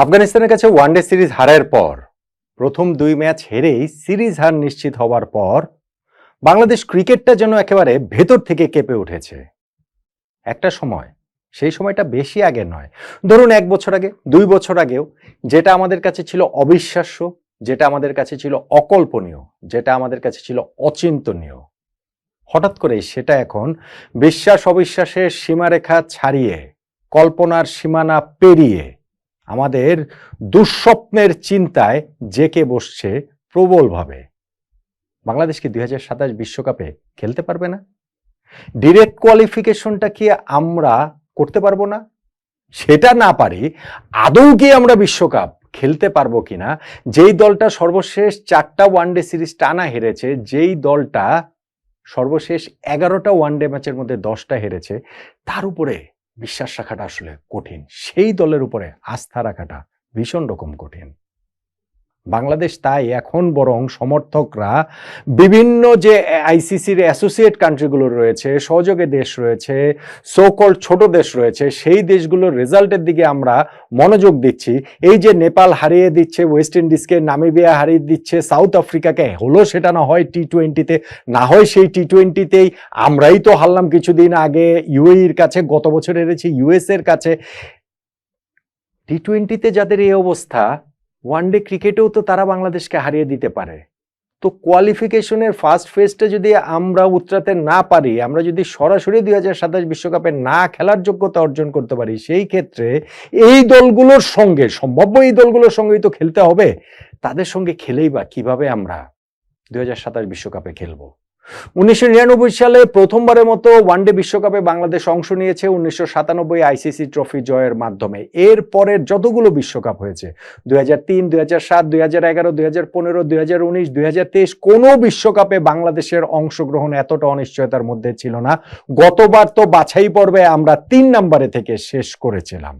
আফগানিস্তানের কাছে one day series হারের পর প্রথম ২ ম্যাচ হেরেই সিরিজ হার নিশ্চিত হওয়ার পর বাংলাদেশ ক্রিকেটটা যেন একেবারে ভেতর থেকে কেঁপে উঠেছে। একটা সময়, সেই সময়টা বেশি আগে নয়, ধরুন ১ বছর আগে, ২ বছর আগেও যেটা আমাদের কাছে ছিল অবিশ্বাস্য, যেটা আমাদের কাছে ছিল অকল্পনীয়, যেটা আমাদের কাছে ছিল অচিন্তনীয়, হঠাৎ করে সেটা এখন বিশ্বাস অবিশ্বাসের সীমারেখা ছাড়িয়ে, কল্পনার সীমানা পেরিয়ে আমাদের দুঃস্বপ্নের চিন্তায় জেকে বসছে প্রবলভাবে। বাংলাদেশ কি ২০২৭ বিশ্বকাপে খেলতে পারবে না? ডিরেক্ট কোয়ালিফিকেশনটা কি আমরা করতে পারবো না? সেটা না পারি, আদৌ কি আমরা বিশ্বকাপ খেলতে পারবো কিনা? যেই দলটা সর্বশেষ ৪টা ওয়ানডে সিরিজ টানা হেরেছে, যেই দলটা সর্বশেষ ১১টা ওয়ানডে ম্যাচের মধ্যে 10টা হেরেছে, তার উপরে বিশ্বাস রাখাটা আসলে কঠিন। সেই দলের উপরে আস্থা রাখাটা ভীষণ রকম কঠিন। বাংলাদেশ তাই এখন বরং সমর্থকরা বিভিন্ন যে আইসিসির অ্যাসোসিয়েট কান্ট্রিগুলো রয়েছে, সহযোগী দেশ রয়েছে, সো কল্ড ছোট দেশ রয়েছে, সেই দেশগুলোর রেজাল্টের দিকে আমরা মনোযোগ দিচ্ছি। এই যে নেপাল হারিয়ে দিচ্ছে ওয়েস্ট ইন্ডিজকে, নামিবিয়া হারিয়ে দিচ্ছে সাউথ আফ্রিকাকে, হলো সেটা না হয় টি-20-তে, না হয় সেই টি-20তেই আমরাই তো হারলাম কিছুদিন আগে ইউএইর কাছে, গত বছর হেরেছি ইউএস এর কাছে। টি-20তে যাদের এই অবস্থা, ওয়ানডে ক্রিকেটেও তো তারা বাংলাদেশকে হারিয়ে দিতে পারে। তো কোয়ালিফিকেশনের ফার্স্ট ফেজটা যদি আমরা উতরাতে না পারি, আমরা যদি সরাসরি ২০২৭ বিশ্বকাপে না খেলার যোগ্যতা অর্জন করতে পারি, সেই ক্ষেত্রে এই দলগুলোর সঙ্গে, সম্ভাব্য এই দলগুলোর সঙ্গেই তো খেলতে হবে। তাদের সঙ্গে খেলেই বা কিভাবে আমরা ২০২৭ বিশ্বকাপে খেলবো? ১৯৯৯ সালে প্রথমবারের মতো ওয়ানডে বিশ্বকাপে বাংলাদেশ অংশ নিয়েছে ১৯৯৭ আইসিসি ট্রফি জয়ের মাধ্যমে। এর পরের যতগুলো বিশ্বকাপ হয়েছে, ২০০৩, ২০০৭, ২০১১, ২০১৫, ২০১৯, ২০২৩, কোনো বিশ্বকাপে বাংলাদেশের অংশগ্রহণ এতটা অনিশ্চয়তার মধ্যে ছিল না। গতবার তো বাছাই পর্বে আমরা ৩ নম্বরে থেকে শেষ করেছিলাম।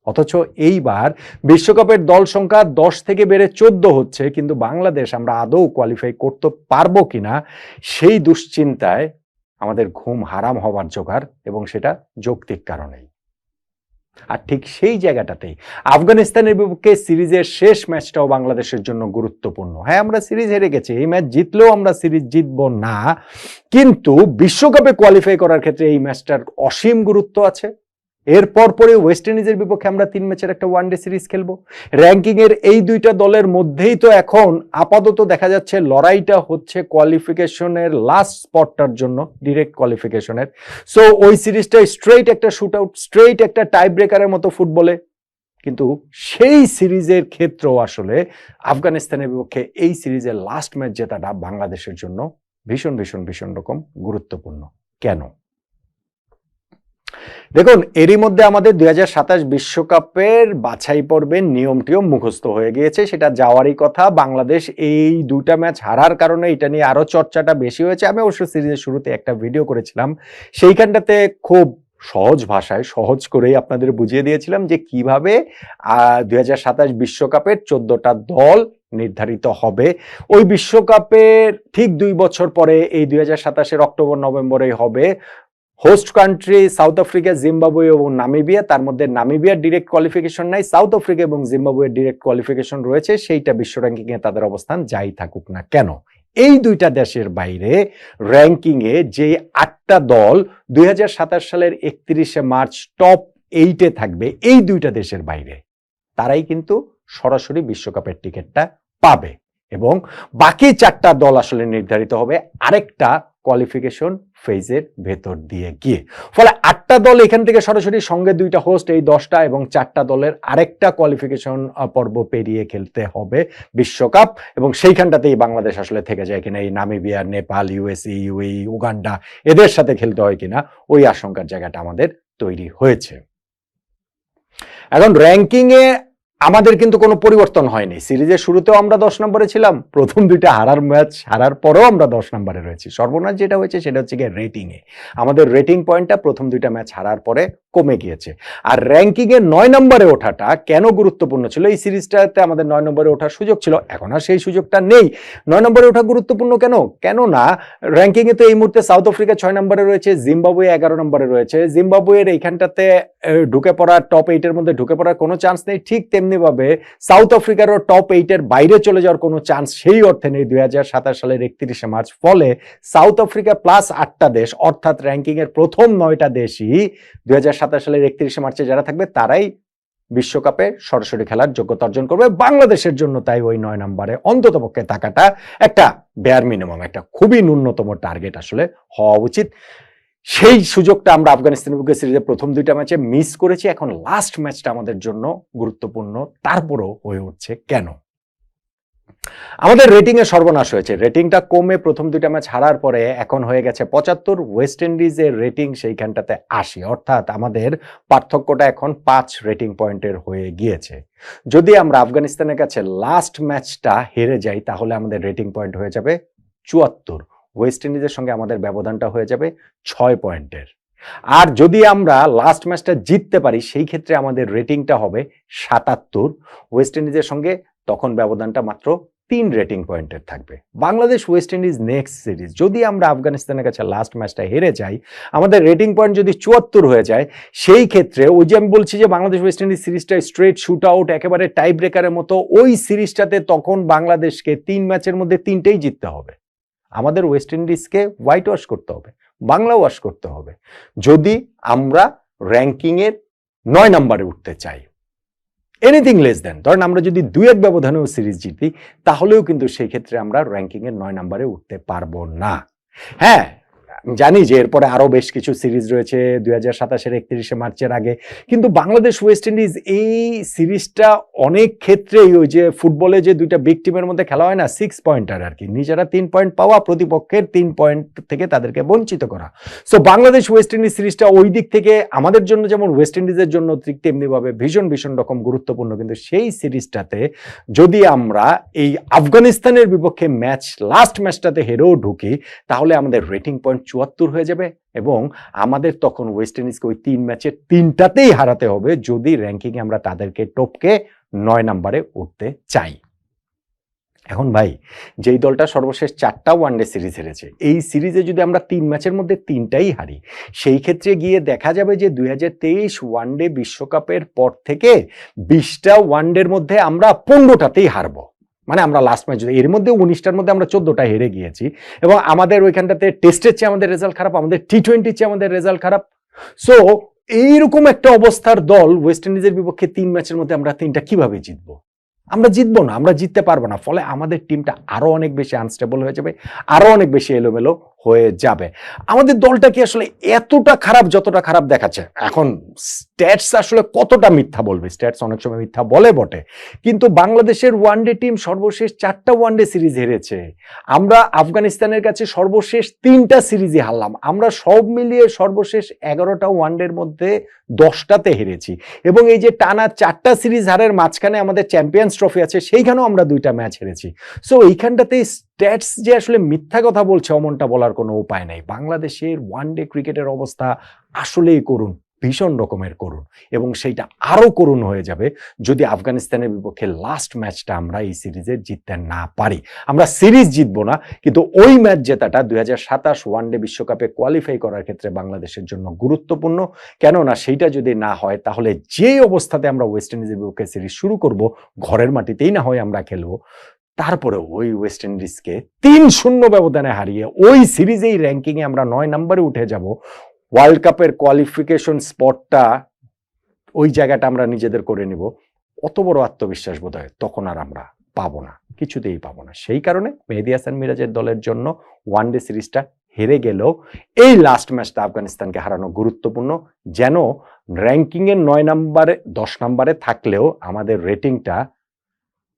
অথচ এইবার বিশ্বকাপের দল সংখ্যা 10 থেকে বেড়ে 14 হচ্ছে, কিন্তু বাংলাদেশ আমরা আদৌ কোয়ালিফাই করতে পারবো কিনা সেই দুশ্চিন্তায় আমাদের ঘুম হারাম হবার জোগাড়, এবং সেটা যৌক্তিক কারণেই। আর ঠিক সেই জায়গাটাতেই আফগানিস্তানের বিপক্ষে সিরিজের শেষ ম্যাচটাও বাংলাদেশের জন্য গুরুত্বপূর্ণ। হ্যাঁ, আমরা সিরিজ হেরে গেছি, এই ম্যাচ জিতলেও আমরা সিরিজ জিতবো না, কিন্তু বিশ্বকাপে কোয়ালিফাই করার ক্ষেত্রে এই ম্যাচটার অসীম গুরুত্ব আছে। এরপর পরে ওয়েস্ট ইন্ডিজের বিপক্ষে আমরা 3 ম্যাচের একটা ওয়ানডে সিরিজ খেলবো। র্যাঙ্কিং এর এই দুইটা দলের মধ্যেই তো এখন আপাতত দেখা যাচ্ছে লড়াইটা হচ্ছে কোয়ালিফিকেশনের লাস্ট স্পটটার জন্য, ডিরেক্ট কোয়ালিফিকেশনের। সো ওই সিরিজটা স্ট্রেইট একটা শুট আউট, স্ট্রেইট একটা টাই ব্রেকারের মতো ফুটবলে। কিন্তু সেই সিরিজের ক্ষেত্রেও আসলে আফগানিস্তানের বিপক্ষে এই সিরিজের লাস্ট ম্যাচ জেতাটা বাংলাদেশের জন্য ভীষণ ভীষণ ভীষণ রকম গুরুত্বপূর্ণ। কেন? দেখুন, এরই মধ্যে আমাদের ২০২৭ বিশ্বকাপের বাছাই পর্বের নিয়মটিও মুখস্থ হয়ে গিয়েছে, সেটা যাওয়ারই কথা। বাংলাদেশ এই 2টা ম্যাচ হারার কারণে এটা নিয়ে আরো চর্চাটা বেশি হয়েছে। আমি অবশ্য সিরিজের শুরুতে একটা ভিডিও করেছিলাম, সেইখানটাতে খুব সহজ ভাষায়, সহজ করেই আপনাদের বুঝিয়ে দিয়েছিলাম যে কিভাবে ২০২৭ বিশ্বকাপের 14টা দল নির্ধারিত হবে। ওই বিশ্বকাপের ঠিক 2 বছর পরে, এই ২০২৭ অক্টোবর নভেম্বরে হবে host country south Africa, Zimbabwe এবং নামিবিয়া। তার মধ্যে নামিবিয়ার ডিরেক্ট কোয়ালিফিকেশন নাই, সাউথ আফ্রিকা এবং জিম্বাবুয়ের ডিরেক্ট কোয়ালিফিকেশন রয়েছে। সেইটা বিশ্ব র্যাঙ্কিং এ তাদের অবস্থান যাই থাকুক না কেন, এই 2টা দেশের বাইরে র্যাঙ্কিং এ যে 8টা দল ২০২৭ সালের 31শে মার্চ টপ 8-এ থাকবে, এই 2টা দেশের বাইরে তারাই কিন্তু সরাসরি বিশ্বকাপের টিকিটটা পাবে, এবং বাকি 4টা দল আসলে নির্ধারিত হবে আরেকটা কোয়ালিফিকেশন ফেজের ভেতর দিয়ে গিয়ে। ফলে 8টা দল এখান থেকে সরাসরি, সঙ্গে 2টা হোস্ট, এই 10টা, এবং 4টা দলের আরেকটা কোয়ালিফিকেশন পর্ব পেরিয়ে খেলতে হবে বিশ্বকাপ। এবং সেইখানটাতেই বাংলাদেশ আসলে থেকে যায় কিনা, এই Namibia, Nepal, USA, UAE, Uganda, এদের সাথে খেলতে হয় কিনা, ওই আশঙ্কার জায়গাটা আমাদের তৈরি হয়েছে। এখন র্যাঙ্কিং এ আমাদের কিন্তু কোনো পরিবর্তন হয়নি। সিরিজের শুরুতেও আমরা 10 নম্বরে ছিলাম, প্রথম 2টা হারার ম্যাচ হারার পরেও আমরা 10 নম্বরে রয়েছি। সর্বনাশ যেটা হয়েছে সেটা হচ্ছে গিয়ে রেটিং এ। আমাদের রেটিং পয়েন্টটা প্রথম 2টা ম্যাচ হারার পরে কমে গিয়েছে। আর র্যাঙ্কিং এ 9 নম্বরে ওঠাটা কেন গুরুত্বপূর্ণ ছিল? এই সিরিজটাতে আমাদের 9 নম্বরে ওঠার সুযোগ ছিল, এখন আর সেই সুযোগটা নেই। 9 নম্বরে ওঠা গুরুত্বপূর্ণ কেন? কেননা র্যাঙ্কিং এ তো এই মুহূর্তে সাউথ আফ্রিকা 6 নম্বরে রয়েছে, জিম্বাবুয়ে 11 নম্বরে রয়েছে। জিম্বাবুয়ের এইখানটাতে ঢুকে পড়ার টপ 8 এর মধ্যে ঢুকে পড়ার কোনো চান্স নেই, ঠিক তেমনি ভাবে সাউথ আফ্রিকারও টপ 8 এর বাইরে চলে যাওয়ার কোনো চান্স সেই অর্থে নেই 2027 সালের 31শে মার্চ। ফলে সাউথ আফ্রিকা প্লাস 8টা দেশ, অর্থাৎ র্যাঙ্কিং এর প্রথম 9টা দেশই 2027 সালের 31শে মার্চে যারা থাকবে তারাই বিশ্বকাপে সরাসরি খেলার যোগ্যতা অর্জন করবে। বাংলাদেশের জন্য তাই ওই 9 নম্বরে অন্ততপক্ষে থাকাটা একটা বেয়ার মিনিমাম, একটা খুবই ন্যূনতম টার্গেট আসলে হওয়া উচিত। সেই সুযোগটা আমরা আফগানিস্তানের বিপক্ষে সিরিজের প্রথম 2টা ম্যাচে মিস করেছি। এখন লাস্ট ম্যাচটা আমাদের জন্য গুরুত্বপূর্ণ, তারপরও হয়ে উঠছে কেন? আমাদের রেটিং এ সর্বনাশ হয়েছে। রেটিংটা কমে প্রথম 2টা ম্যাচ হারার পরে এখন হয়ে গেছে 75, ওয়েস্ট ইন্ডিজের রেটিং সেইখানটাতে 80, অর্থাৎ আমাদের পার্থক্যটা এখন 5 রেটিং পয়েন্টের হয়ে গিয়েছে। যদি আমরা আফগানিস্তানের কাছে লাস্ট ম্যাচটা হেরে যাই তাহলে আমাদের রেটিং পয়েন্ট হয়ে যাবে 74, ওয়েস্ট ইন্ডিজের সঙ্গে আমাদের ব্যবধানটা হয়ে যাবে 6 পয়েন্টের। আর যদি আমরা লাস্ট ম্যাচটা জিততে পারি সেই ক্ষেত্রে আমাদের রেটিংটা হবে 77, ওয়েস্ট ইন্ডিজের সঙ্গে তখন ব্যবধানটা মাত্র 3 রেটিং পয়েন্টের থাকবে। Bangladesh West Indies next series যদি আমরা আফগানিস্তানের কাছে লাস্ট ম্যাচটা হেরে যাই, আমাদের রেটিং পয়েন্ট যদি 74 হয়ে যায়, সেই ক্ষেত্রে ওই যে আমি বলছি যে বাংলাদেশ ওয়েস্ট ইন্ডিজ সিরিজটা স্ট্রেট শুট আউট একেবারে টাই ব্রেকারের মতো, ওই সিরিজটাতে তখন বাংলাদেশকে 3 ম্যাচের মধ্যে 3টেই জিততে হবে। আমাদের ওয়েস্ট ইন্ডিজকে হোয়াইট ওয়াশ করতে হবে, বাংলা ওয়াশ করতে হবে, যদি আমরা র্যাঙ্কিং এর 9 নম্বরে উঠতে চাই। এনিথিং লেস দেন, ধরেন আমরা যদি 2-1 ব্যবধানেও সিরিজ জিতি তাহলেও কিন্তু সেই ক্ষেত্রে আমরা র্যাঙ্কিং এর 9 নম্বরে উঠতে পারবো না। হ্যাঁ, জানি যে এরপরে আরো বেশ কিছু সিরিজ রয়েছে 2027 এর 31শে মার্চের আগে, কিন্তু বাংলাদেশ ওয়েস্ট ইন্ডিজ এই সিরিজটা অনেক ক্ষেত্রেই ওই যে ফুটবলে যে 2টা বিগ টিমের মধ্যে খেলা হয় না, 6 পয়েন্টার আর কি, নিজেরা 3 পয়েন্ট পাওয়া, প্রতিপক্ষের 3 পয়েন্ট থেকে তাদেরকে বঞ্চিত করা। সো বাংলাদেশ ওয়েস্ট ইন্ডিজ সিরিজটা ওই দিক থেকে আমাদের জন্য যেমন ওয়েস্ট ইন্ডিজের জন্য ঠিক তেমনি ভাবে ভীষণ ভীষণ রকম গুরুত্বপূর্ণ। কিন্তু সেই সিরিজটাতে যদি আমরা এই আফগানিস্তানের বিপক্ষে লাস্ট ম্যাচটাতে হেরেও ঢুকি তাহলে আমাদের রেটিং পয়েন্ট 74 হয়ে যাবে এবং আমাদের তখন ওয়েস্ট ইন্ডিজকে ওই 3 ম্যাচের 3টাতেই হারাতে হবে যদি র্যাঙ্কিং এ আমরা তাদেরকে টপকে 9 নম্বরে উঠতে চাই। এখন ভাই, যেই দলটা সর্বশেষ 4টা ওয়ানডে সিরিজ হেরেছে, এই সিরিজে যদি আমরা 3 ম্যাচের মধ্যে 3টাই হারি, সেই ক্ষেত্রে গিয়ে দেখা যাবে যে 2023 ওয়ানডে বিশ্বকাপের পর থেকে 20টা ওয়ানডের মধ্যে আমরা 15টাতেই হারবো। মানে আমরা লাস্ট ম্যাচ এর মধ্যে 19টার মধ্যে আমরা 14টা হেরে গিয়েছি এবং আমাদের ওইখানটাতে টেস্টের চেয়ে আমাদের রেজাল্ট খারাপ, আমাদের টি20 চেয়ে আমাদের রেজাল্ট খারাপ। সো এইরকম একটা অবস্থার দল ওয়েস্ট ইন্ডিজের বিপক্ষে 3 ম্যাচের মধ্যে আমরা 3টা কিভাবে জিতবো? আমরা জিতবো না, আমরা জিততে পারবো না। ফলে আমাদের টিমটা আরো অনেক বেশি আনস্টেবল হয়ে যাবে, আরো অনেক বেশি এলোমেলো হয়ে যাবে। আমাদের দলটা কি আসলে এতটা খারাপ যতটা খারাপ দেখাচ্ছে? এখন স্ট্যাটস আসলে কতটা মিথ্যা বলবে? স্ট্যাটস অনেক সময় মিথ্যা বলে বটে, কিন্তু বাংলাদেশের ওয়ানডে টিম সর্বশেষ 4টা ওয়ানডে সিরিজ হেরেছে। আমরা আফগানিস্তানের কাছে সর্বশেষ 3টা সিরিজে হারলাম। আমরা সব মিলিয়ে সর্বশেষ 11টা ওয়ানডের মধ্যে 10টাতে হেরেছি এবং এই যে টানা 4টা সিরিজ হারের মাঝখানে আমাদের চ্যাম্পিয়ন্স ট্রফি আছে, সেইখানেও আমরা 2টা ম্যাচ হেরেছি। সো এইখানটাতে স্ট্যাটস যে আসলে মিথ্যা কথা বলছে অমনটা বলার কোনো উপায় নাই। বাংলাদেশের ওয়ানডে ক্রিকেটের অবস্থা আসলেই করুণ, ভীষণ রকমের করুণ, এবং সেইটা আরো করুণ হয়ে যাবে যদি আফগানিস্তানের বিপক্ষে লাস্ট ম্যাচটা আমরা এই সিরিজে জিততে না পারি। আমরা সিরিজ জিতবো না, কিন্তু ওই ম্যাচ জেতাটা 2027 ওয়ানডে বিশ্বকাপে কোয়ালিফাই করার ক্ষেত্রে বাংলাদেশের জন্য গুরুত্বপূর্ণ। কেননা সেইটা যদি না হয় তাহলে যে অবস্থাতে আমরা ওয়েস্ট ইন্ডিজের বিপক্ষে সিরিজ শুরু করব, ঘরের মাটিতেই না হয় আমরা খেলবো, তারপরে ওই ওয়েস্ট ইন্ডিজকে 3-0 ব্যবধানে হারিয়ে ওই সিরিজেই র্যাঙ্কিং এ আমরা 9 নম্বরে উঠে যাব। ওয়ার্ল্ড কাপের কোয়ালিফিকেশন স্পটটা, ওই জায়গাটা আমরা নিজেদের করে নিব। অত বড় আত্মবিশ্বাস বোধ হয় তখন আর আমরা পাবো না, কিছুতেই পাবো না। সেই কারণে মেহেদী হাসান মিরাজের দলের জন্য ওয়ানডে সিরিজটা হেরে গেলেও এই লাস্ট ম্যাচটা আফগানিস্তানকে হারানো গুরুত্বপূর্ণ, যেন র্যাঙ্কিং এর 9 নম্বরে 10 নম্বরে থাকলেও আমাদের রেটিংটা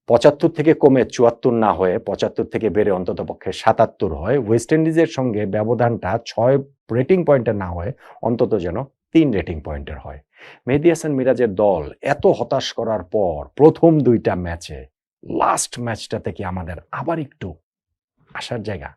75 থেকে কমে 74 না হয়ে 75 থেকে বেড়ে অন্তত পক্ষে 77 হয়। ওয়েস্ট ইন্ডিজের সঙ্গে ব্যবধানটা 6 রেটিং পয়েন্টের না হয়ে অন্তত যেন 3 রেটিং পয়েন্টের হয়। মেহেদী হাসান মিরাজের দল এত হতাশ করার পর প্রথম 2টা ম্যাচে লাস্ট ম্যাচটা থেকে আমাদের আবার একটু আসার জায়গা